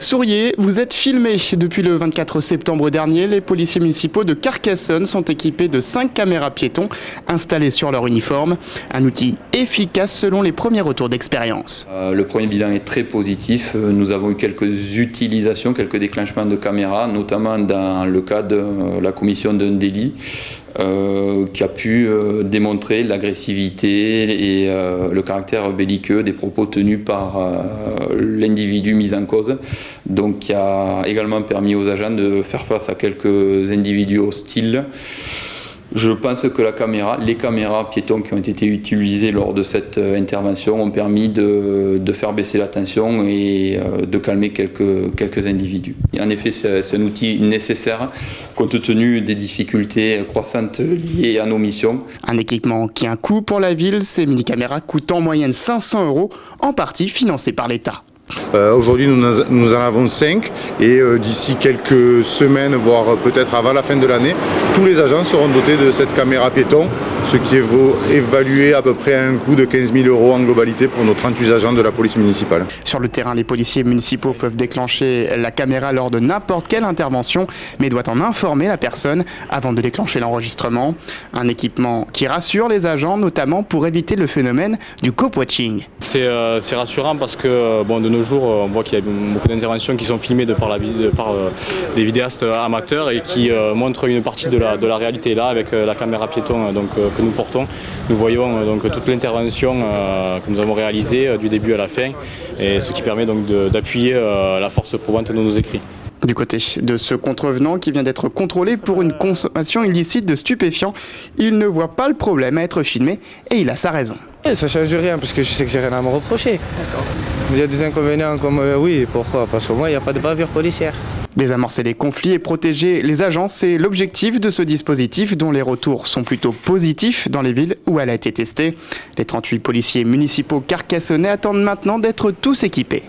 Souriez, vous êtes filmés. Depuis le 24 septembre dernier, les policiers municipaux de Carcassonne sont équipés de 5 caméras piétons installées sur leur uniforme. Un outil efficace selon les premiers retours d'expérience. Le premier bilan est très positif. Nous avons eu quelques utilisations, quelques déclenchements de caméras, notamment dans le cas de la commission d'un délit. Qui a pu démontrer l'agressivité et le caractère belliqueux des propos tenus par l'individu mis en cause, donc qui a également permis aux agents de faire face à quelques individus hostiles. Je pense que les caméras piétons qui ont été utilisées lors de cette intervention ont permis de faire baisser la tension et de calmer quelques individus. Et en effet, c'est un outil nécessaire compte tenu des difficultés croissantes liées à nos missions. Un équipement qui a un coût pour la ville, ces mini-caméras coûtent en moyenne 500 €, en partie financés par l'État. Aujourd'hui, nous en avons 5 et d'ici quelques semaines, voire peut-être avant la fin de l'année, tous les agents seront dotés de cette caméra piéton, ce qui est évalué à peu près à un coût de 15 000 € en globalité pour nos 38 agents de la police municipale. Sur le terrain, les policiers municipaux peuvent déclencher la caméra lors de n'importe quelle intervention, mais doit en informer la personne avant de déclencher l'enregistrement. Un équipement qui rassure les agents, notamment pour éviter le phénomène du cop-watching. C'est rassurant parce que de nos jours, on voit qu'il y a beaucoup d'interventions qui sont filmées par des vidéastes amateurs et qui montrent une partie de la réalité. Là, avec la caméra piéton que nous portons, nous voyons toute l'intervention que nous avons réalisée du début à la fin, et ce qui permet d'appuyer la force probante de nos écrits. Du côté de ce contrevenant qui vient d'être contrôlé pour une consommation illicite de stupéfiants, il ne voit pas le problème à être filmé et il a sa raison. Ça ne change rien parce que je sais que j'ai rien à me reprocher. Il y a des inconvénients comme oui, pourquoi? Parce que moi, il n'y a pas de bavure policière. Désamorcer les conflits et protéger les agents, c'est l'objectif de ce dispositif dont les retours sont plutôt positifs dans les villes où elle a été testée. Les 38 policiers municipaux carcassonnais attendent maintenant d'être tous équipés.